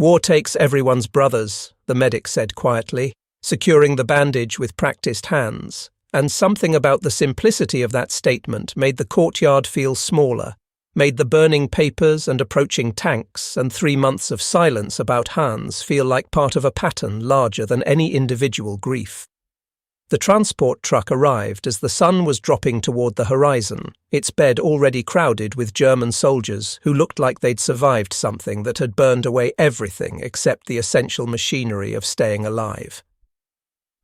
"War takes everyone's brothers," the medic said quietly, securing the bandage with practiced hands, and something about the simplicity of that statement made the courtyard feel smaller, made the burning papers and approaching tanks and 3 months of silence about Hans feel like part of a pattern larger than any individual grief. The transport truck arrived as the sun was dropping toward the horizon, its bed already crowded with German soldiers who looked like they'd survived something that had burned away everything except the essential machinery of staying alive.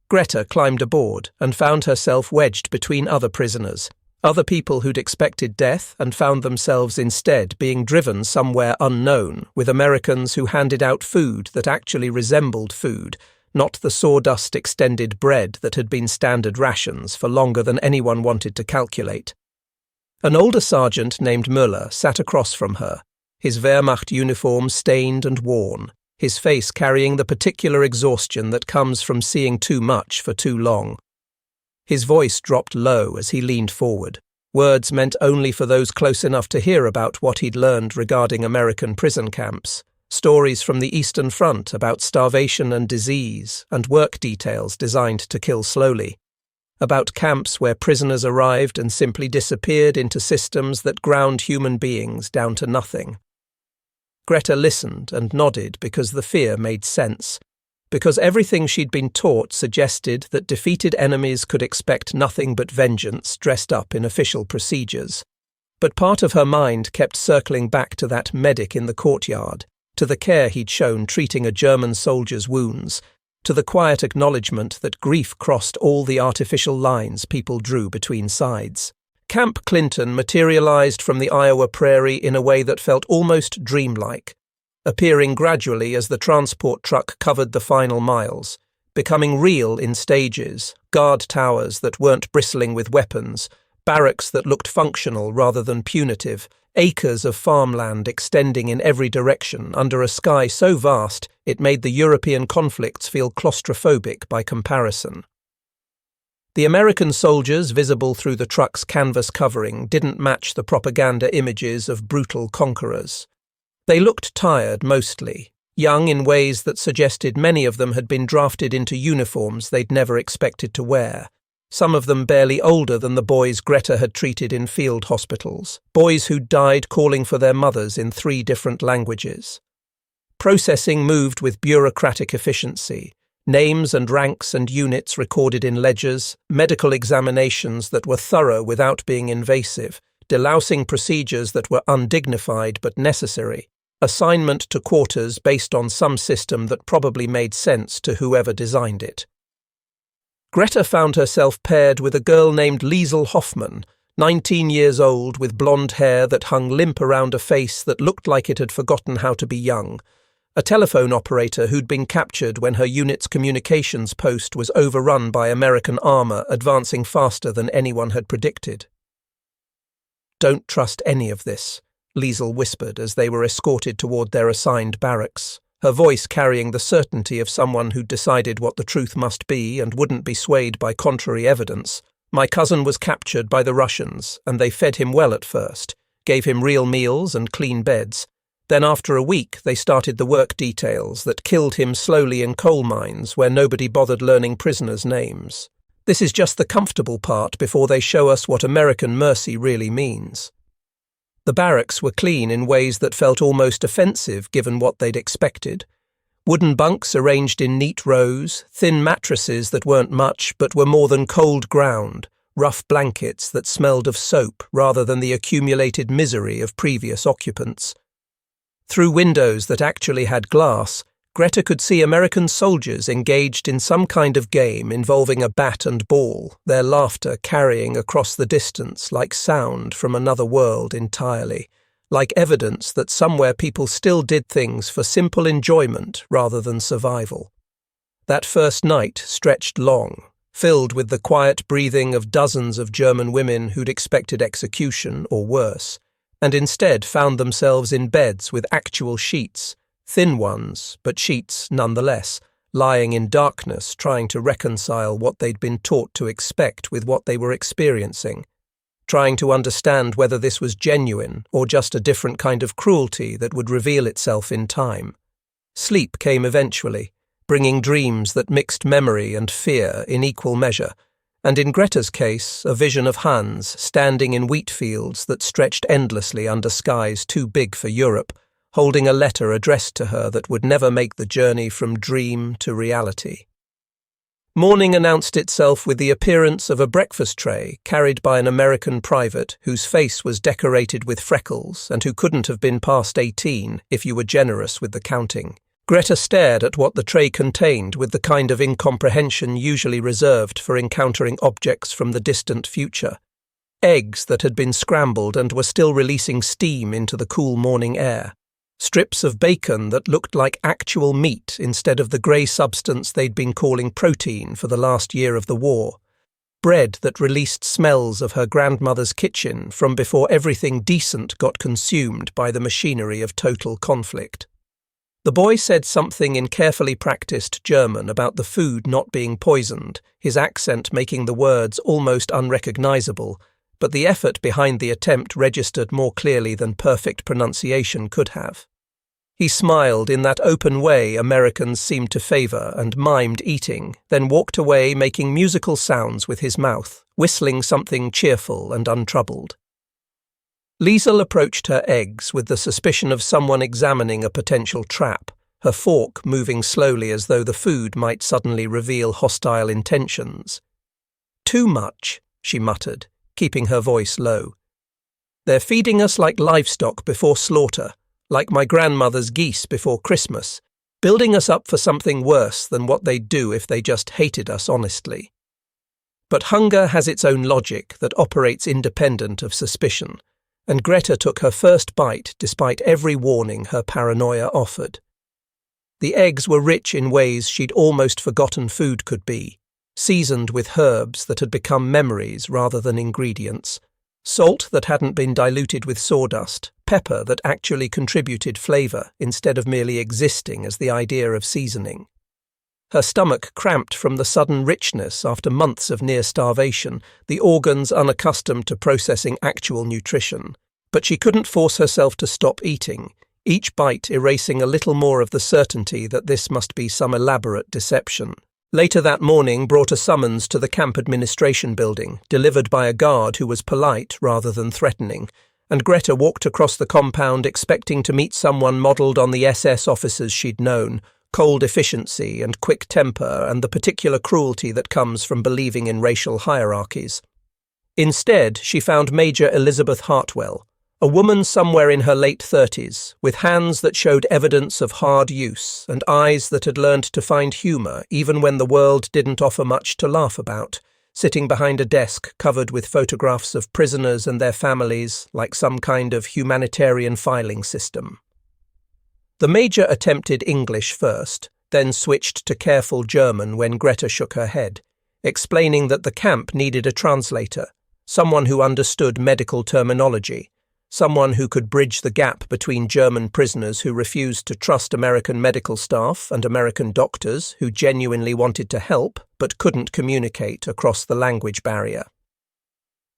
Greta climbed aboard and found herself wedged between other prisoners, other people who'd expected death and found themselves instead being driven somewhere unknown, with Americans who handed out food that actually resembled food, not the sawdust extended bread that had been standard rations for longer than anyone wanted to calculate. An older sergeant named Müller sat across from her, his Wehrmacht uniform stained and worn, his face carrying the particular exhaustion that comes from seeing too much for too long. His voice dropped low as he leaned forward, words meant only for those close enough to hear about what he'd learned regarding American prison camps. Stories from the Eastern Front about starvation and disease, and work details designed to kill slowly. About camps where prisoners arrived and simply disappeared into systems that ground human beings down to nothing. Greta listened and nodded because the fear made sense, because everything she'd been taught suggested that defeated enemies could expect nothing but vengeance dressed up in official procedures. But part of her mind kept circling back to that medic in the courtyard, to the care he'd shown treating a German soldier's wounds, to the quiet acknowledgement that grief crossed all the artificial lines people drew between sides. Camp Clinton materialized from the Iowa prairie in a way that felt almost dreamlike, appearing gradually as the transport truck covered the final miles, becoming real in stages, guard towers that weren't bristling with weapons, barracks that looked functional rather than punitive, acres of farmland extending in every direction under a sky so vast it made the European conflicts feel claustrophobic by comparison. The American soldiers visible through the truck's canvas covering didn't match the propaganda images of brutal conquerors. They looked tired mostly, young in ways that suggested many of them had been drafted into uniforms they'd never expected to wear. Some of them barely older than the boys Greta had treated in field hospitals, boys who'd died calling for their mothers in 3 different languages. Processing moved with bureaucratic efficiency, names and ranks and units recorded in ledgers, medical examinations that were thorough without being invasive, delousing procedures that were undignified but necessary, assignment to quarters based on some system that probably made sense to whoever designed it. Greta found herself paired with a girl named Liesel Hoffmann, 19 years old with blonde hair that hung limp around a face that looked like it had forgotten how to be young, a telephone operator who'd been captured when her unit's communications post was overrun by American armor advancing faster than anyone had predicted. "Don't trust any of this," Liesel whispered as they were escorted toward their assigned barracks, her voice carrying the certainty of someone who'd decided what the truth must be and wouldn't be swayed by contrary evidence. "My cousin was captured by the Russians, and they fed him well at first, gave him real meals and clean beds. Then after a week they started the work details that killed him slowly in coal mines where nobody bothered learning prisoners' names. This is just the comfortable part before they show us what American mercy really means." The barracks were clean in ways that felt almost offensive given what they'd expected. Wooden bunks arranged in neat rows, thin mattresses that weren't much but were more than cold ground, rough blankets that smelled of soap rather than the accumulated misery of previous occupants. Through windows that actually had glass, Greta could see American soldiers engaged in some kind of game involving a bat and ball, their laughter carrying across the distance like sound from another world entirely, like evidence that somewhere people still did things for simple enjoyment rather than survival. That first night stretched long, filled with the quiet breathing of dozens of German women who'd expected execution or worse, and instead found themselves in beds with actual sheets, thin ones, but sheets nonetheless, lying in darkness trying to reconcile what they'd been taught to expect with what they were experiencing, trying to understand whether this was genuine or just a different kind of cruelty that would reveal itself in time. Sleep came eventually, bringing dreams that mixed memory and fear in equal measure, and in Greta's case, a vision of Hans standing in wheat fields that stretched endlessly under skies too big for Europe, holding a letter addressed to her that would never make the journey from dream to reality. Morning announced itself with the appearance of a breakfast tray carried by an American private whose face was decorated with freckles and who couldn't have been past 18 if you were generous with the counting. Greta stared at what the tray contained with the kind of incomprehension usually reserved for encountering objects from the distant future. Eggs that had been scrambled and were still releasing steam into the cool morning air. Strips of bacon that looked like actual meat instead of the grey substance they'd been calling protein for the last year of the war. Bread that released smells of her grandmother's kitchen from before everything decent got consumed by the machinery of total conflict. The boy said something in carefully practiced German about the food not being poisoned, his accent making the words almost unrecognisable, but the effort behind the attempt registered more clearly than perfect pronunciation could have. He smiled in that open way Americans seemed to favour and mimed eating, then walked away making musical sounds with his mouth, whistling something cheerful and untroubled. Liesel approached her eggs with the suspicion of someone examining a potential trap, her fork moving slowly as though the food might suddenly reveal hostile intentions. "Too much," she muttered, keeping her voice low. "They're feeding us like livestock before slaughter, like my grandmother's geese before Christmas, building us up for something worse than what they'd do if they just hated us honestly." But hunger has its own logic that operates independent of suspicion, and Greta took her first bite despite every warning her paranoia offered. The eggs were rich in ways she'd almost forgotten food could be, seasoned with herbs that had become memories rather than ingredients, salt that hadn't been diluted with sawdust, pepper that actually contributed flavour instead of merely existing as the idea of seasoning. Her stomach cramped from the sudden richness after months of near starvation, the organs unaccustomed to processing actual nutrition. But she couldn't force herself to stop eating, each bite erasing a little more of the certainty that this must be some elaborate deception. Later that morning brought a summons to the camp administration building, delivered by a guard who was polite rather than threatening, and Greta walked across the compound expecting to meet someone modelled on the SS officers she'd known, cold efficiency and quick temper and the particular cruelty that comes from believing in racial hierarchies. Instead, she found Major Elizabeth Hartwell, a woman somewhere in her late 30s, with hands that showed evidence of hard use and eyes that had learned to find humour even when the world didn't offer much to laugh about, sitting behind a desk covered with photographs of prisoners and their families like some kind of humanitarian filing system. The Major attempted English first, then switched to careful German when Greta shook her head, explaining that the camp needed a translator, someone who understood medical terminology, someone who could bridge the gap between German prisoners who refused to trust American medical staff and American doctors who genuinely wanted to help but couldn't communicate across the language barrier.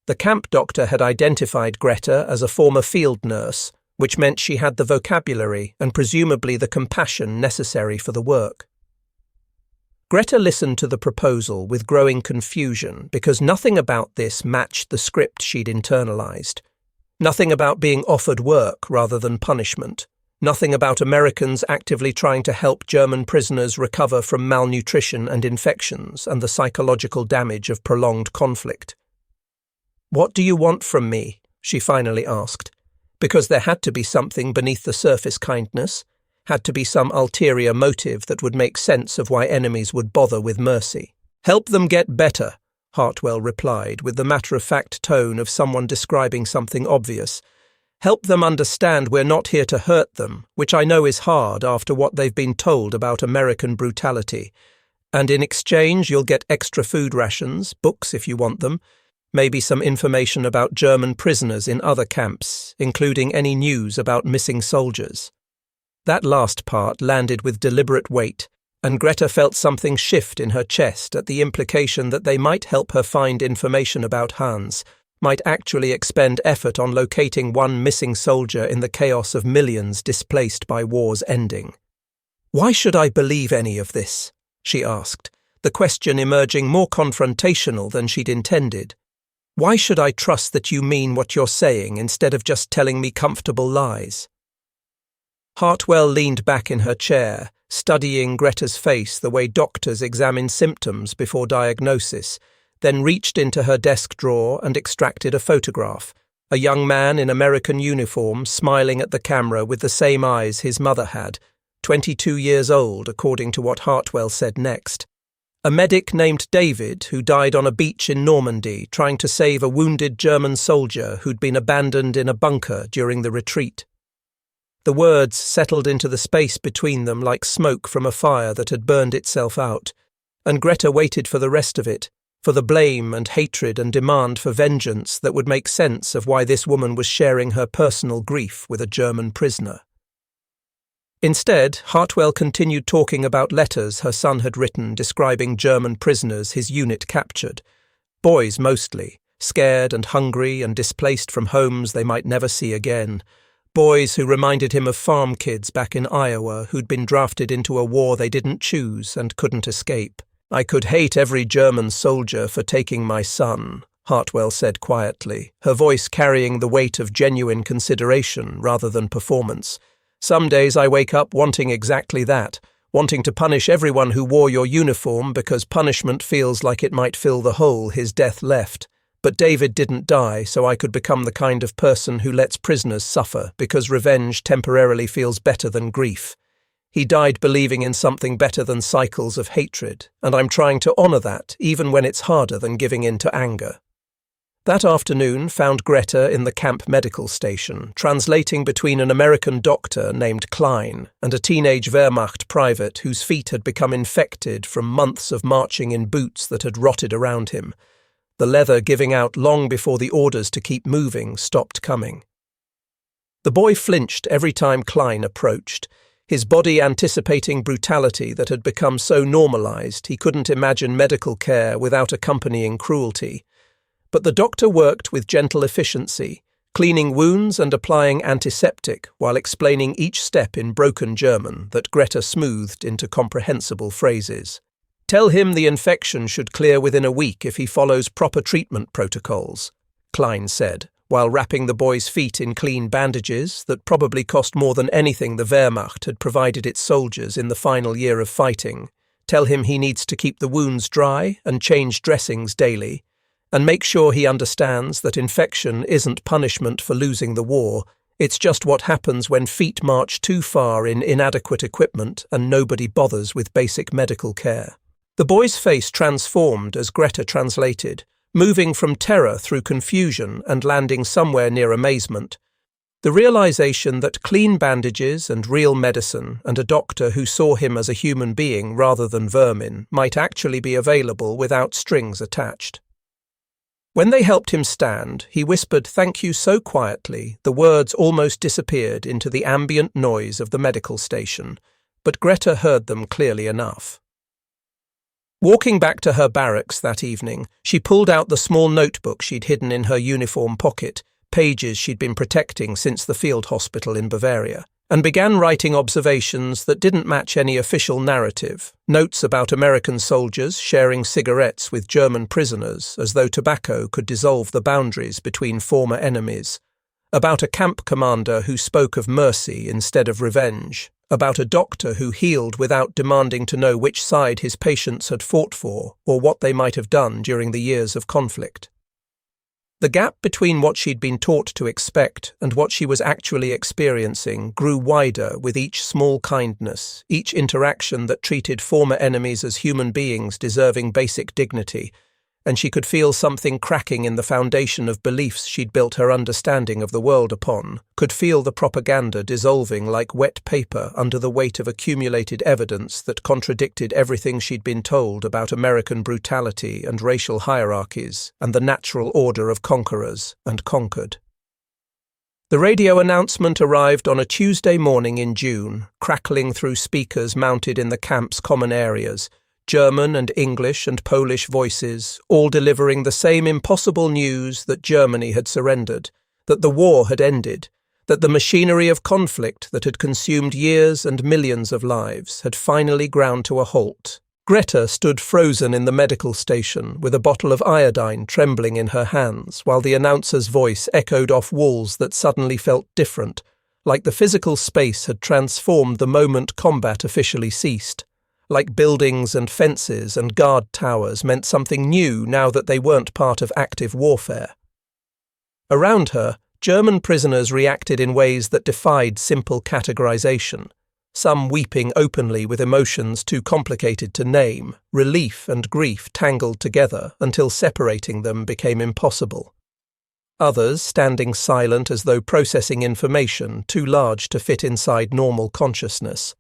The camp doctor had identified Greta as a former field nurse, which meant she had the vocabulary and presumably the compassion necessary for the work. Greta listened to the proposal with growing confusion because nothing about this matched the script she'd internalized. Nothing about being offered work rather than punishment. Nothing about Americans actively trying to help German prisoners recover from malnutrition and infections and the psychological damage of prolonged conflict. "What do you want from me?" she finally asked, because there had to be something beneath the surface kindness, had to be some ulterior motive that would make sense of why enemies would bother with mercy. "Help them get better," Hartwell replied with the matter-of-fact tone of someone describing something obvious. "Help them understand we're not here to hurt them, which I know is hard after what they've been told about American brutality. And in exchange you'll get extra food rations, books if you want them, maybe some information about German prisoners in other camps, including any news about missing soldiers." That last part landed with deliberate weight, and Greta felt something shift in her chest at the implication that they might help her find information about Hans, might actually expend effort on locating one missing soldier in the chaos of millions displaced by war's ending. "Why should I believe any of this?" she asked, the question emerging more confrontational than she'd intended. "Why should I trust that you mean what you're saying instead of just telling me comfortable lies?" Hartwell leaned back in her chair, studying Greta's face the way doctors examine symptoms before diagnosis, then reached into her desk drawer and extracted a photograph. A young man in American uniform smiling at the camera with the same eyes his mother had, 22 years old, according to what Hartwell said next. A medic named David who died on a beach in Normandy trying to save a wounded German soldier who'd been abandoned in a bunker during the retreat. The words settled into the space between them like smoke from a fire that had burned itself out, and Greta waited for the rest of it, for the blame and hatred and demand for vengeance that would make sense of why this woman was sharing her personal grief with a German prisoner. Instead, Hartwell continued talking about letters her son had written describing German prisoners his unit captured. Boys mostly, scared and hungry and displaced from homes they might never see again. Boys who reminded him of farm kids back in Iowa who'd been drafted into a war they didn't choose and couldn't escape. "I could hate every German soldier for taking my son," Hartwell said quietly, her voice carrying the weight of genuine consideration rather than performance. "Some days I wake up wanting exactly that, wanting to punish everyone who wore your uniform because punishment feels like it might fill the hole his death left. But David didn't die, so I could become the kind of person who lets prisoners suffer because revenge temporarily feels better than grief. He died believing in something better than cycles of hatred, and I'm trying to honor that even when it's harder than giving in to anger." That afternoon found Greta in the camp medical station, translating between an American doctor named Klein and a teenage Wehrmacht private whose feet had become infected from months of marching in boots that had rotted around him, the leather giving out long before the orders to keep moving stopped coming. The boy flinched every time Klein approached, his body anticipating brutality that had become so normalized he couldn't imagine medical care without accompanying cruelty. But the doctor worked with gentle efficiency, cleaning wounds and applying antiseptic while explaining each step in broken German that Greta smoothed into comprehensible phrases. "Tell him the infection should clear within a week if he follows proper treatment protocols," Klein said, while wrapping the boy's feet in clean bandages that probably cost more than anything the Wehrmacht had provided its soldiers in the final year of fighting. "Tell him he needs to keep the wounds dry and change dressings daily, and make sure he understands that infection isn't punishment for losing the war. It's just what happens when feet march too far in inadequate equipment and nobody bothers with basic medical care." The boy's face transformed as Greta translated, moving from terror through confusion and landing somewhere near amazement. The realization that clean bandages and real medicine and a doctor who saw him as a human being rather than vermin might actually be available without strings attached. When they helped him stand, he whispered thank you so quietly the words almost disappeared into the ambient noise of the medical station, but Greta heard them clearly enough. Walking back to her barracks that evening, she pulled out the small notebook she'd hidden in her uniform pocket, pages she'd been protecting since the field hospital in Bavaria, and began writing observations that didn't match any official narrative, notes about American soldiers sharing cigarettes with German prisoners as though tobacco could dissolve the boundaries between former enemies, about a camp commander who spoke of mercy instead of revenge, about a doctor who healed without demanding to know which side his patients had fought for or what they might have done during the years of conflict. The gap between what she'd been taught to expect and what she was actually experiencing grew wider with each small kindness, each interaction that treated former enemies as human beings deserving basic dignity, and she could feel something cracking in the foundation of beliefs she'd built her understanding of the world upon, could feel the propaganda dissolving like wet paper under the weight of accumulated evidence that contradicted everything she'd been told about American brutality and racial hierarchies and the natural order of conquerors and conquered. The radio announcement arrived on a Tuesday morning in June, crackling through speakers mounted in the camp's common areas, German and English and Polish voices, all delivering the same impossible news that Germany had surrendered, that the war had ended, that the machinery of conflict that had consumed years and millions of lives had finally ground to a halt. Greta stood frozen in the medical station with a bottle of iodine trembling in her hands while the announcer's voice echoed off walls that suddenly felt different, like the physical space had transformed the moment combat officially ceased, like buildings and fences and guard towers meant something new now that they weren't part of active warfare. Around her, German prisoners reacted in ways that defied simple categorization, some weeping openly with emotions too complicated to name, relief and grief tangled together until separating them became impossible. Others standing silent as though processing information too large to fit inside normal consciousness.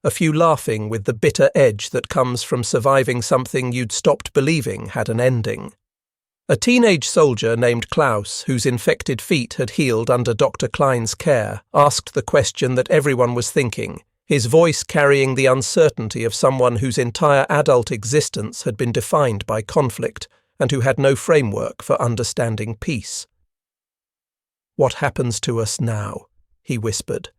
A few laughing with the bitter edge that comes from surviving something you'd stopped believing had an ending. A teenage soldier named Klaus, whose infected feet had healed under Dr. Klein's care, asked the question that everyone was thinking, his voice carrying the uncertainty of someone whose entire adult existence had been defined by conflict and who had no framework for understanding peace. "What happens to us now?" he whispered.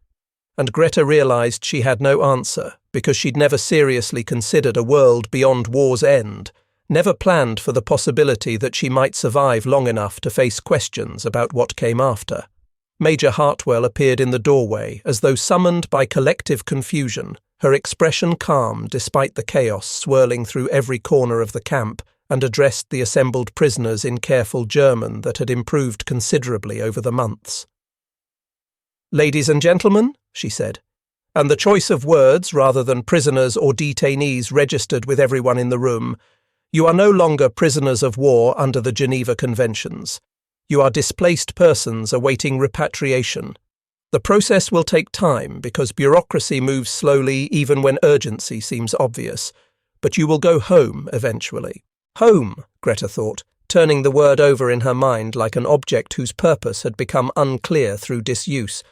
And Greta realized she had no answer because she'd never seriously considered a world beyond war's end, never planned for the possibility that she might survive long enough to face questions about what came after. Major Hartwell appeared in the doorway as though summoned by collective confusion, her expression calm despite the chaos swirling through every corner of the camp, and addressed the assembled prisoners in careful German that had improved considerably over the months. "Ladies and gentlemen," she said, and the choice of words rather than prisoners or detainees registered with everyone in the room, "you are no longer prisoners of war under the Geneva Conventions. You are displaced persons awaiting repatriation. The process will take time because bureaucracy moves slowly even when urgency seems obvious, but you will go home eventually." Home, Greta thought, turning the word over in her mind like an object whose purpose had become unclear through disuse.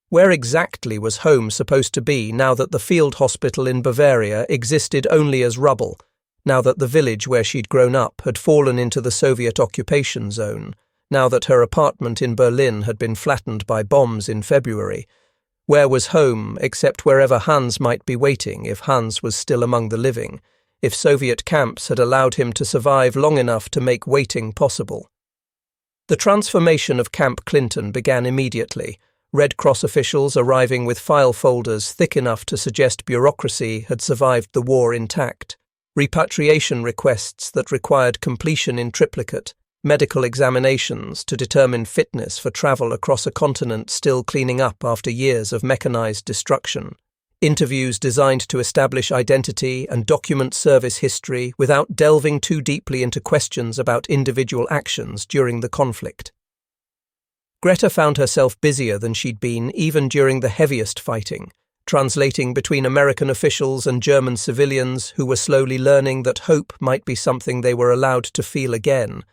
Where exactly was home supposed to be now that the field hospital in Bavaria existed only as rubble, now that the village where she'd grown up had fallen into the Soviet occupation zone, now that her apartment in Berlin had been flattened by bombs in February? Where was home except wherever Hans might be waiting if Hans was still among the living, if Soviet camps had allowed him to survive long enough to make waiting possible? The transformation of Camp Clinton began immediately, Red Cross officials arriving with file folders thick enough to suggest bureaucracy had survived the war intact, repatriation requests that required completion in triplicate, medical examinations to determine fitness for travel across a continent still cleaning up after years of mechanized destruction, interviews designed to establish identity and document service history without delving too deeply into questions about individual actions during the conflict. Greta found herself busier than she'd been even during the heaviest fighting, translating between American officials and German civilians who were slowly learning that hope might be something they were allowed to feel again,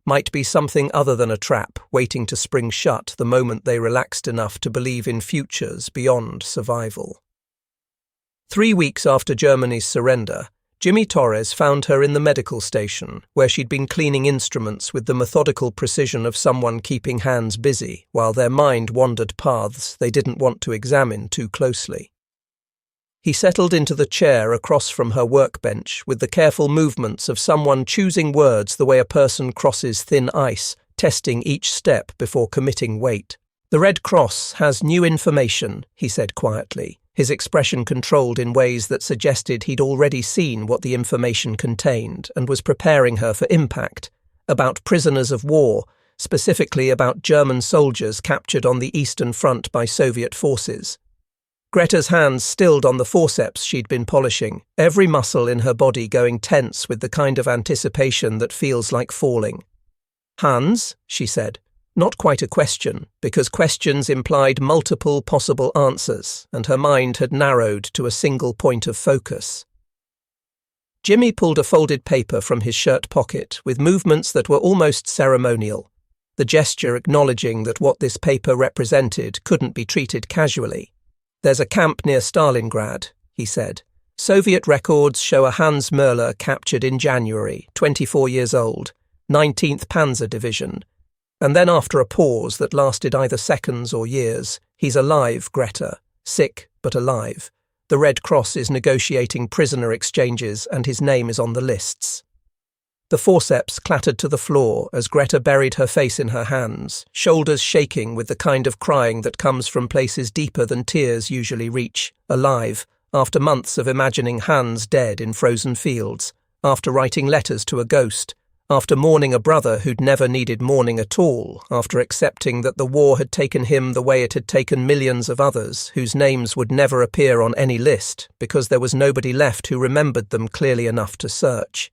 might be something other than a trap waiting to spring shut the moment they relaxed enough to believe in futures beyond survival. 3 weeks after Germany's surrender, Jimmy Torres found her in the medical station, where she'd been cleaning instruments with the methodical precision of someone keeping hands busy, while their mind wandered paths they didn't want to examine too closely. He settled into the chair across from her workbench with the careful movements of someone choosing words the way a person crosses thin ice, testing each step before committing weight. "The Red Cross has new information," he said quietly, his expression controlled in ways that suggested he'd already seen what the information contained and was preparing her for impact, about prisoners of war, specifically about German soldiers captured on the Eastern Front by Soviet forces. Greta's hands stilled on the forceps she'd been polishing, every muscle in her body going tense with the kind of anticipation that feels like falling. "Hans," she said. Not quite a question, because questions implied multiple possible answers, and her mind had narrowed to a single point of focus. Jimmy pulled a folded paper from his shirt pocket with movements that were almost ceremonial, the gesture acknowledging that what this paper represented couldn't be treated casually. "There's a camp near Stalingrad," he said. "Soviet records show a Hans Möller captured in January, 24 years old, 19th Panzer Division. And then after a pause that lasted either seconds or years, "He's alive, Greta. Sick, but alive. The Red Cross is negotiating prisoner exchanges and his name is on the lists." The forceps clattered to the floor as Greta buried her face in her hands, shoulders shaking with the kind of crying that comes from places deeper than tears usually reach. Alive, after months of imagining Hans dead in frozen fields, after writing letters to a ghost, after mourning a brother who'd never needed mourning at all, after accepting that the war had taken him the way it had taken millions of others whose names would never appear on any list because there was nobody left who remembered them clearly enough to search.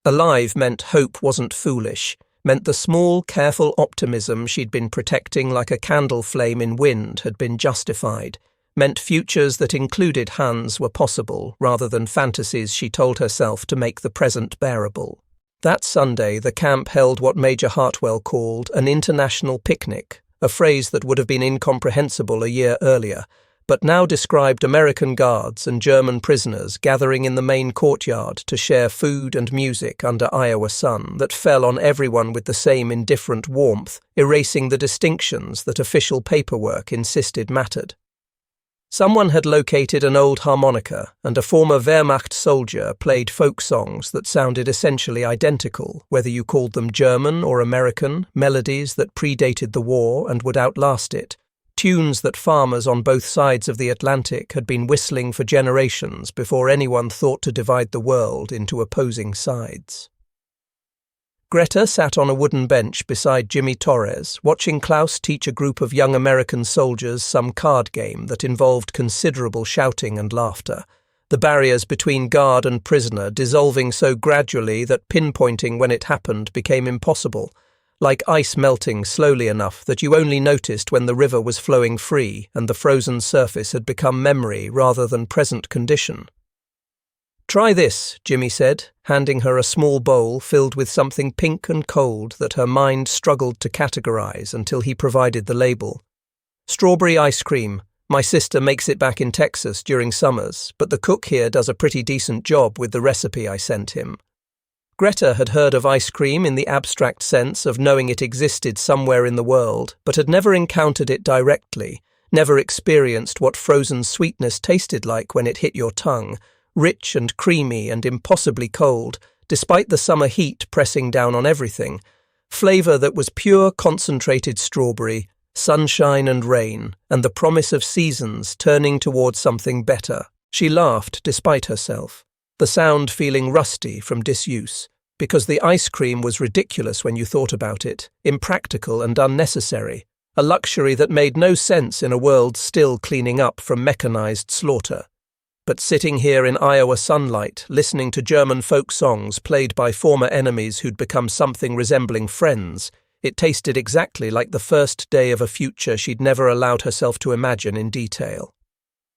Alive meant hope wasn't foolish, meant the small, careful optimism she'd been protecting like a candle flame in wind had been justified, meant futures that included Hans were possible rather than fantasies she told herself to make the present bearable. That Sunday, the camp held what Major Hartwell called an international picnic, a phrase that would have been incomprehensible a year earlier, but now described American guards and German prisoners gathering in the main courtyard to share food and music under Iowa sun that fell on everyone with the same indifferent warmth, erasing the distinctions that official paperwork insisted mattered. Someone had located an old harmonica, and a former Wehrmacht soldier played folk songs that sounded essentially identical, whether you called them German or American, melodies that predated the war and would outlast it, tunes that farmers on both sides of the Atlantic had been whistling for generations before anyone thought to divide the world into opposing sides. Greta sat on a wooden bench beside Jimmy Torres, watching Klaus teach a group of young American soldiers some card game that involved considerable shouting and laughter, the barriers between guard and prisoner dissolving so gradually that pinpointing when it happened became impossible, like ice melting slowly enough that you only noticed when the river was flowing free and the frozen surface had become memory rather than present condition. "Try this," Jimmy said, handing her a small bowl filled with something pink and cold that her mind struggled to categorize until he provided the label. "Strawberry ice cream. My sister makes it back in Texas during summers, but the cook here does a pretty decent job with the recipe I sent him." Greta had heard of ice cream in the abstract sense of knowing it existed somewhere in the world, but had never encountered it directly, never experienced what frozen sweetness tasted like when it hit your tongue, rich and creamy and impossibly cold, despite the summer heat pressing down on everything, flavour that was pure concentrated strawberry, sunshine and rain, and the promise of seasons turning towards something better. She laughed despite herself, the sound feeling rusty from disuse, because the ice cream was ridiculous when you thought about it, impractical and unnecessary, a luxury that made no sense in a world still cleaning up from mechanized slaughter. But sitting here in Iowa sunlight, listening to German folk songs played by former enemies who'd become something resembling friends, it tasted exactly like the first day of a future she'd never allowed herself to imagine in detail.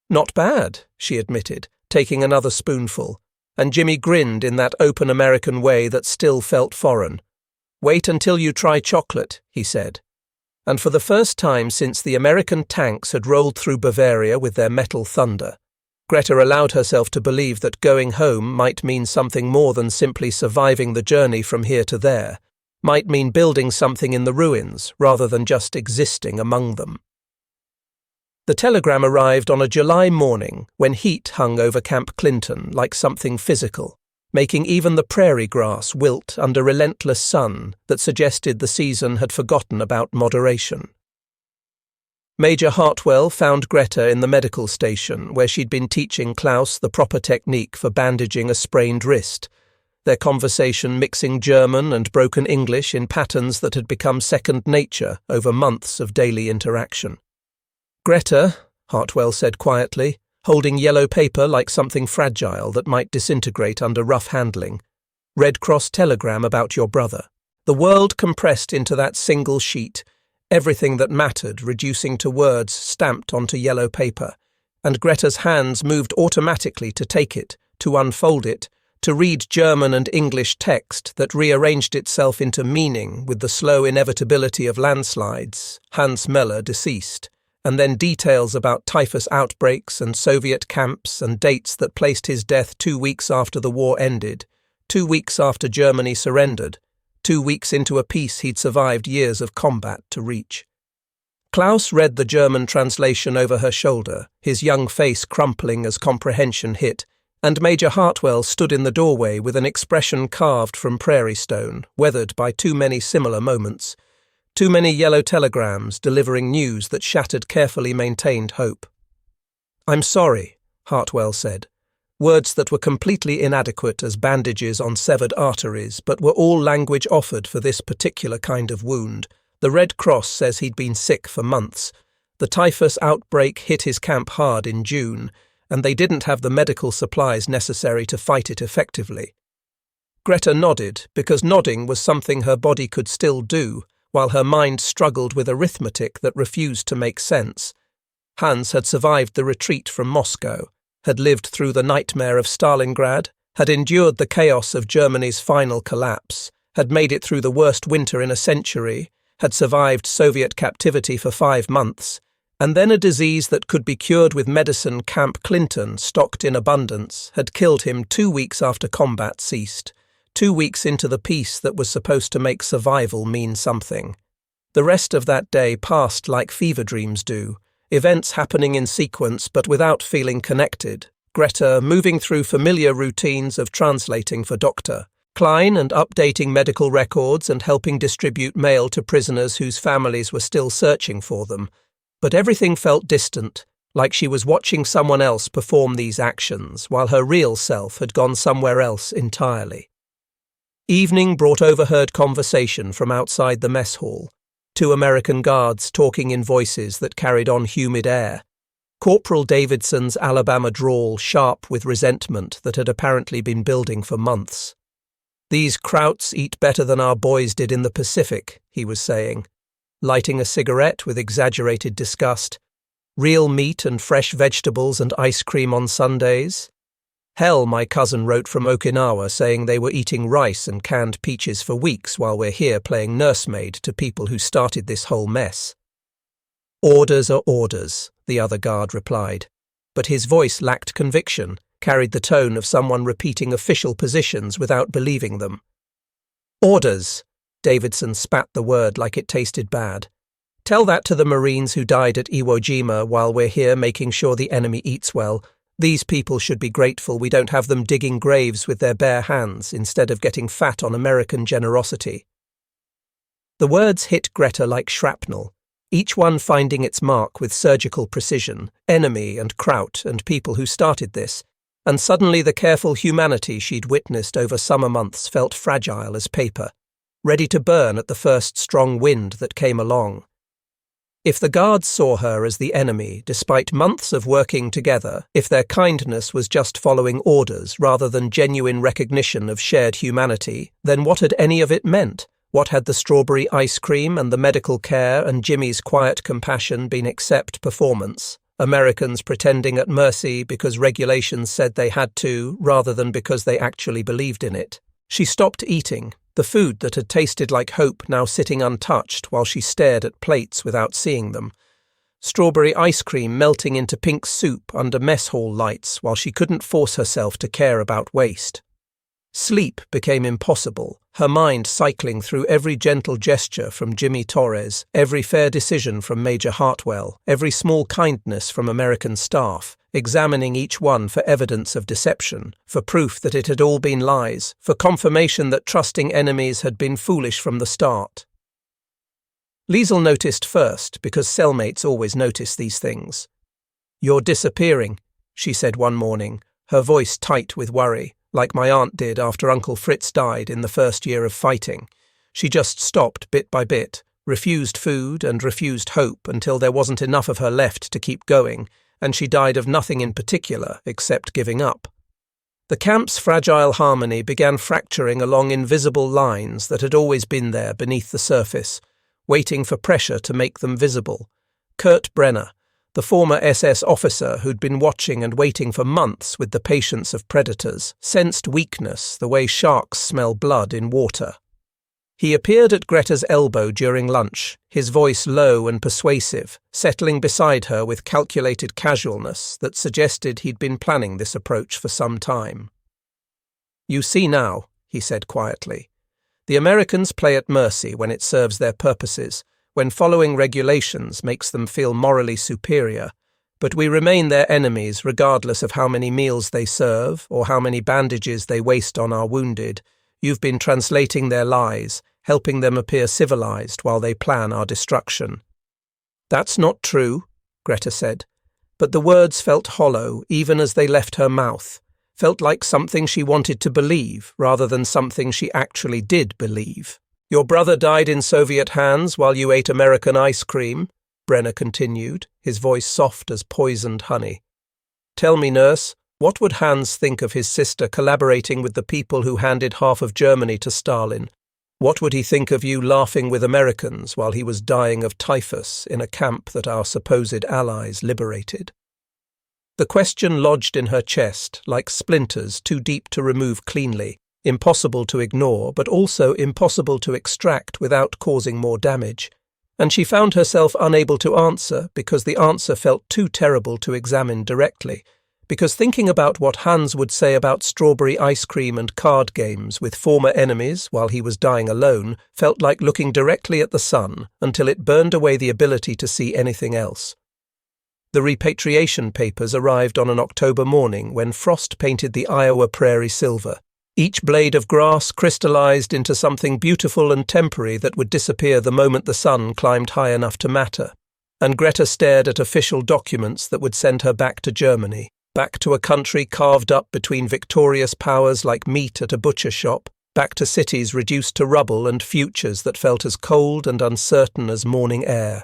"Not bad," she admitted, taking another spoonful, and Jimmy grinned in that open American way that still felt foreign. "Wait until you try chocolate," he said. And for the first time since the American tanks had rolled through Bavaria with their metal thunder, Greta allowed herself to believe that going home might mean something more than simply surviving the journey from here to there, might mean building something in the ruins rather than just existing among them. The telegram arrived on a July morning when heat hung over Camp Clinton like something physical, making even the prairie grass wilt under relentless sun that suggested the season had forgotten about moderation. Major Hartwell found Greta in the medical station where she'd been teaching Klaus the proper technique for bandaging a sprained wrist, their conversation mixing German and broken English in patterns that had become second nature over months of daily interaction. "Greta," Hartwell said quietly, holding yellow paper like something fragile that might disintegrate under rough handling. "Red Cross telegram about your brother." The world compressed into that single sheet, everything that mattered reducing to words stamped onto yellow paper, and Greta's hands moved automatically to take it, to unfold it, to read German and English text that rearranged itself into meaning with the slow inevitability of landslides, Hans Meller deceased, and then details about typhus outbreaks and Soviet camps and dates that placed his death 2 weeks after the war ended, 2 weeks after Germany surrendered, 2 weeks into a peace he'd survived years of combat to reach. Klaus read the German translation over her shoulder, his young face crumpling as comprehension hit, and Major Hartwell stood in the doorway with an expression carved from prairie stone, weathered by too many similar moments, too many yellow telegrams delivering news that shattered carefully maintained hope. "I'm sorry," Hartwell said, words that were completely inadequate as bandages on severed arteries, but were all language offered for this particular kind of wound. The Red Cross says he'd been sick for months. The typhus outbreak hit his camp hard in June, and they didn't have the medical supplies necessary to fight it effectively. Greta nodded, because nodding was something her body could still do, while her mind struggled with arithmetic that refused to make sense. Hans had survived the retreat from Moscow, had lived through the nightmare of Stalingrad, had endured the chaos of Germany's final collapse, had made it through the worst winter in a century, had survived Soviet captivity for 5 months, and then a disease that could be cured with medicine Camp Clinton stocked in abundance had killed him 2 weeks after combat ceased, 2 weeks into the peace that was supposed to make survival mean something. The rest of that day passed like fever dreams do, events happening in sequence but without feeling connected, Greta moving through familiar routines of translating for Dr. Klein and updating medical records and helping distribute mail to prisoners whose families were still searching for them. But everything felt distant, like she was watching someone else perform these actions, while her real self had gone somewhere else entirely. Evening brought overheard conversation from outside the mess hall, 2 American guards talking in voices that carried on humid air. Corporal Davidson's Alabama drawl sharp with resentment that had apparently been building for months. "These Krauts eat better than our boys did in the Pacific," he was saying, lighting a cigarette with exaggerated disgust. "Real meat and fresh vegetables and ice cream on Sundays. Hell, my cousin wrote from Okinawa saying they were eating rice and canned peaches for weeks while we're here playing nursemaid to people who started this whole mess." "Orders are orders," the other guard replied, but his voice lacked conviction, carried the tone of someone repeating official positions without believing them. "Orders," Davidson spat the word like it tasted bad. "Tell that to the Marines who died at Iwo Jima while we're here making sure the enemy eats well. These people should be grateful we don't have them digging graves with their bare hands instead of getting fat on American generosity." The words hit Greta like shrapnel, each one finding its mark with surgical precision, enemy and Kraut and people who started this, and suddenly the careful humanity she'd witnessed over summer months felt fragile as paper, ready to burn at the first strong wind that came along. If the guards saw her as the enemy, despite months of working together, if their kindness was just following orders rather than genuine recognition of shared humanity, then what had any of it meant? What had the strawberry ice cream and the medical care and Jimmy's quiet compassion been except performance? Americans pretending at mercy because regulations said they had to, rather than because they actually believed in it. She stopped eating, the food that had tasted like hope now sitting untouched while she stared at plates without seeing them. Strawberry ice cream melting into pink soup under mess hall lights while she couldn't force herself to care about waste. Sleep became impossible, her mind cycling through every gentle gesture from Jimmy Torres, every fair decision from Major Hartwell, every small kindness from American staff, examining each one for evidence of deception, for proof that it had all been lies, for confirmation that trusting enemies had been foolish from the start. Liesel noticed first, because cellmates always notice these things. "You're disappearing," she said one morning, her voice tight with worry, like my aunt did after Uncle Fritz died in the first year of fighting. She just stopped bit by bit, refused food and refused hope until there wasn't enough of her left to keep going, and she died of nothing in particular except giving up. The camp's fragile harmony began fracturing along invisible lines that had always been there beneath the surface, waiting for pressure to make them visible. Kurt Brenner, the former SS officer who'd been watching and waiting for months with the patience of predators, sensed weakness the way sharks smell blood in water. He appeared at Greta's elbow during lunch, his voice low and persuasive, settling beside her with calculated casualness that suggested he'd been planning this approach for some time. "You see now," he said quietly. The Americans play at mercy when it serves their purposes, when following regulations makes them feel morally superior, but we remain their enemies regardless of how many meals they serve or how many bandages they waste on our wounded. You've been translating their lies, helping them appear civilized while they plan our destruction." "That's not true," Greta said, but the words felt hollow even as they left her mouth, felt like something she wanted to believe rather than something she actually did believe. "Your brother died in Soviet hands while you ate American ice cream," Brenner continued, his voice soft as poisoned honey. "Tell me, nurse, what would Hans think of his sister collaborating with the people who handed half of Germany to Stalin? What would he think of you laughing with Americans while he was dying of typhus in a camp that our supposed allies liberated?" The question lodged in her chest like splinters too deep to remove cleanly, impossible to ignore, but also impossible to extract without causing more damage. And she found herself unable to answer because the answer felt too terrible to examine directly, because thinking about what Hans would say about strawberry ice cream and card games with former enemies while he was dying alone felt like looking directly at the sun until it burned away the ability to see anything else. The repatriation papers arrived on an October morning when frost painted the Iowa prairie silver. Each blade of grass crystallized into something beautiful and temporary that would disappear the moment the sun climbed high enough to matter. And Greta stared at official documents that would send her back to Germany, back to a country carved up between victorious powers like meat at a butcher shop, back to cities reduced to rubble and futures that felt as cold and uncertain as morning air.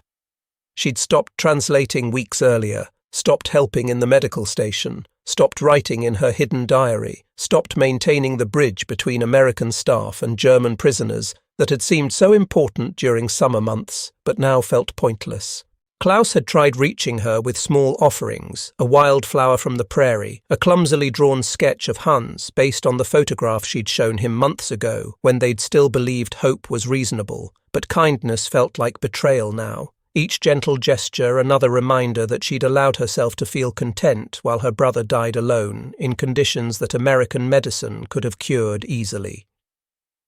She'd stopped translating weeks earlier, stopped helping in the medical station, stopped writing in her hidden diary, stopped maintaining the bridge between American staff and German prisoners that had seemed so important during summer months, but now felt pointless. Klaus had tried reaching her with small offerings, a wildflower from the prairie, a clumsily drawn sketch of Hans based on the photograph she'd shown him months ago when they'd still believed hope was reasonable, but kindness felt like betrayal now. Each gentle gesture another reminder that she'd allowed herself to feel content while her brother died alone in conditions that American medicine could have cured easily.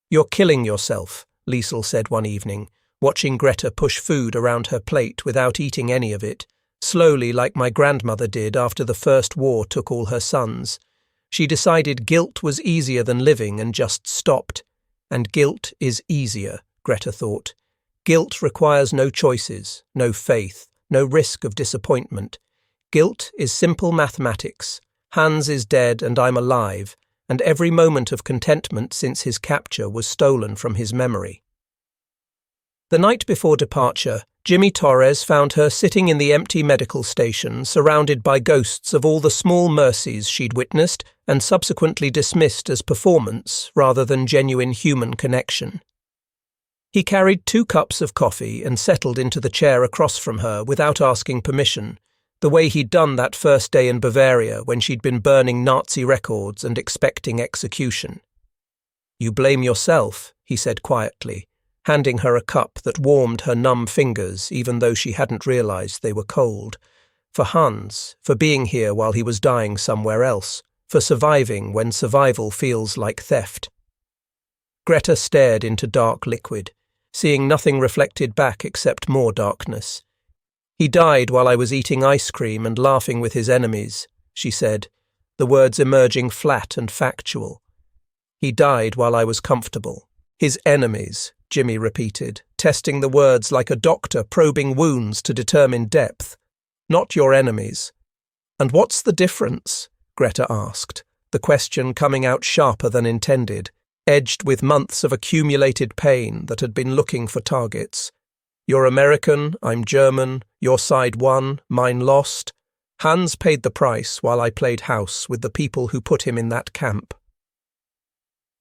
"You're killing yourself," Liesl said one evening, watching Greta push food around her plate without eating any of it, slowly like my grandmother did after the First War took all her sons. She decided guilt was easier than living and just stopped. And guilt is easier, Greta thought. Guilt requires no choices, no faith, no risk of disappointment. Guilt is simple mathematics. Hans is dead and I'm alive, and every moment of contentment since his capture was stolen from his memory. The night before departure, Jimmy Torres found her sitting in the empty medical station, surrounded by ghosts of all the small mercies she'd witnessed and subsequently dismissed as performance rather than genuine human connection. He carried 2 cups of coffee and settled into the chair across from her without asking permission, the way he'd done that first day in Bavaria when she'd been burning Nazi records and expecting execution. "You blame yourself," he said quietly, handing her a cup that warmed her numb fingers even though she hadn't realized they were cold. "For Hans, for being here while he was dying somewhere else, for surviving when survival feels like theft." Greta stared into dark liquid, seeing nothing reflected back except more darkness. "He died while I was eating ice cream and laughing with his enemies," she said, the words emerging flat and factual. "He died while I was comfortable." "His enemies," Jimmy repeated, testing the words like a doctor probing wounds to determine depth. "Not your enemies." "And what's the difference?" Greta asked, the question coming out sharper than intended, edged with months of accumulated pain that had been looking for targets. "You're American, I'm German, your side won, mine lost. Hans paid the price while I played house with the people who put him in that camp."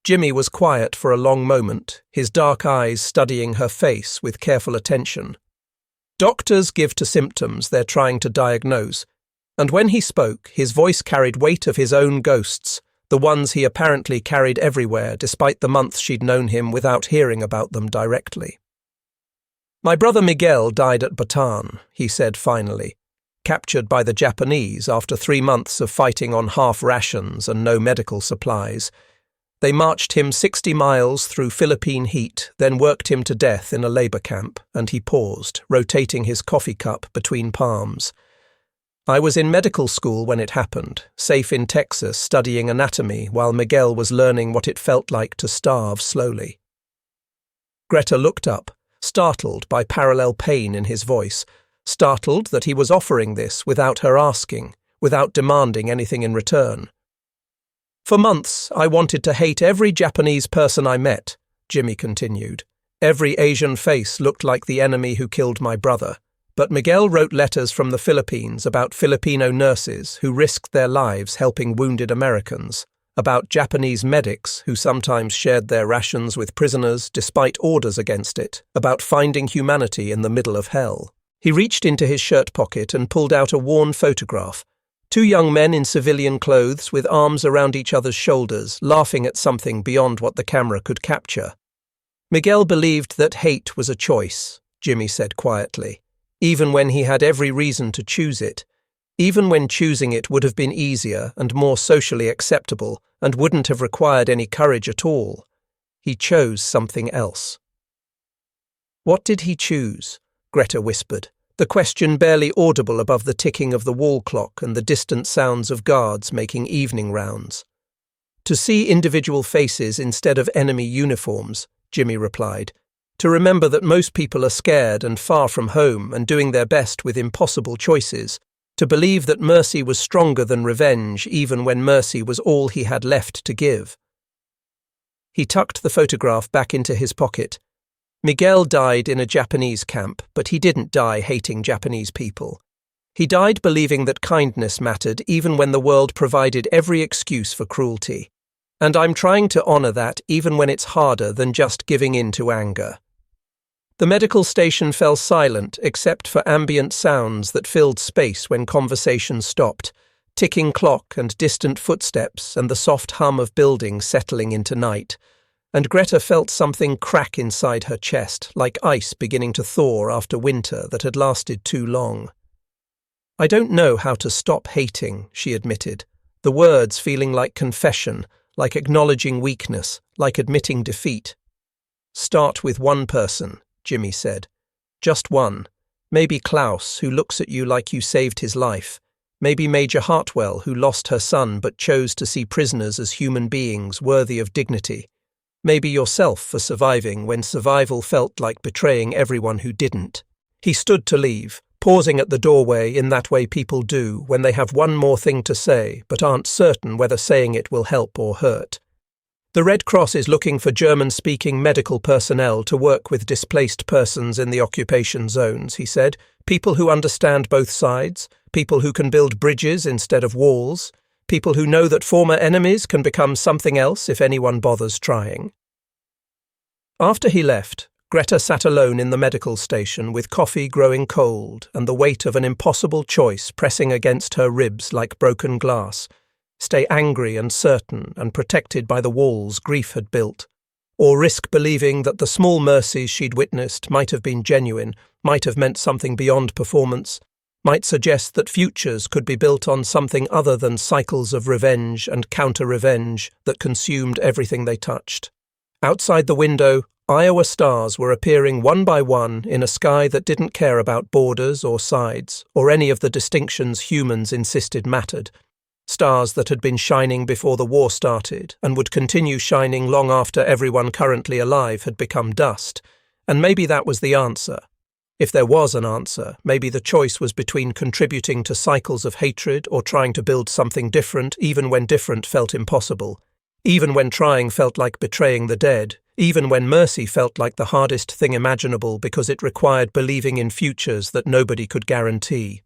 Jimmy was quiet for a long moment, his dark eyes studying her face with careful attention. Doctors give to symptoms they're trying to diagnose, and when he spoke, his voice carried weight of his own ghosts, the ones he apparently carried everywhere despite the months she'd known him without hearing about them directly. "My brother Miguel died at Bataan," he said finally, captured by the Japanese after 3 months of fighting on half rations and no medical supplies. They marched him 60 miles through Philippine heat, then worked him to death in a labor camp, and he paused, rotating his coffee cup between palms. I was in medical school when it happened, safe in Texas studying anatomy while Miguel was learning what it felt like to starve slowly. Greta looked up, startled by parallel pain in his voice, startled that he was offering this without her asking, without demanding anything in return. For months, I wanted to hate every Japanese person I met, Jimmy continued. Every Asian face looked like the enemy who killed my brother. But Miguel wrote letters from the Philippines about Filipino nurses who risked their lives helping wounded Americans, about Japanese medics who sometimes shared their rations with prisoners despite orders against it, about finding humanity in the middle of hell. He reached into his shirt pocket and pulled out a worn photograph. 2 young men in civilian clothes with arms around each other's shoulders, laughing at something beyond what the camera could capture. Miguel believed that hate was a choice, Jimmy said quietly. Even when he had every reason to choose it, even when choosing it would have been easier and more socially acceptable and wouldn't have required any courage at all, he chose something else. What did he choose? Greta whispered, the question barely audible above the ticking of the wall clock and the distant sounds of guards making evening rounds. To see individual faces instead of enemy uniforms, Jimmy replied. To remember that most people are scared and far from home and doing their best with impossible choices, to believe that mercy was stronger than revenge even when mercy was all he had left to give. He tucked the photograph back into his pocket. Miguel died in a Japanese camp, but he didn't die hating Japanese people. He died believing that kindness mattered even when the world provided every excuse for cruelty. And I'm trying to honor that even when it's harder than just giving in to anger. The medical station fell silent except for ambient sounds that filled space when conversation stopped, ticking clock and distant footsteps and the soft hum of buildings settling into night, and Greta felt something crack inside her chest, like ice beginning to thaw after winter that had lasted too long. I don't know how to stop hating, she admitted, the words feeling like confession, like acknowledging weakness, like admitting defeat. Start with one person, Jimmy said. Just one. Maybe Klaus, who looks at you like you saved his life. Maybe Major Hartwell, who lost her son but chose to see prisoners as human beings worthy of dignity. Maybe yourself for surviving when survival felt like betraying everyone who didn't. He stood to leave, pausing at the doorway in that way people do when they have one more thing to say but aren't certain whether saying it will help or hurt. The Red Cross is looking for German-speaking medical personnel to work with displaced persons in the occupation zones, he said. People who understand both sides, people who can build bridges instead of walls, people who know that former enemies can become something else if anyone bothers trying. After he left, Greta sat alone in the medical station with coffee growing cold and the weight of an impossible choice pressing against her ribs like broken glass. Stay angry and certain and protected by the walls grief had built, or risk believing that the small mercies she'd witnessed might have been genuine, might have meant something beyond performance, might suggest that futures could be built on something other than cycles of revenge and counter-revenge that consumed everything they touched. Outside the window, Iowa stars were appearing one by one in a sky that didn't care about borders or sides, or any of the distinctions humans insisted mattered. Stars that had been shining before the war started and would continue shining long after everyone currently alive had become dust. And maybe that was the answer. If there was an answer, maybe the choice was between contributing to cycles of hatred or trying to build something different even when different felt impossible, even when trying felt like betraying the dead, even when mercy felt like the hardest thing imaginable because it required believing in futures that nobody could guarantee.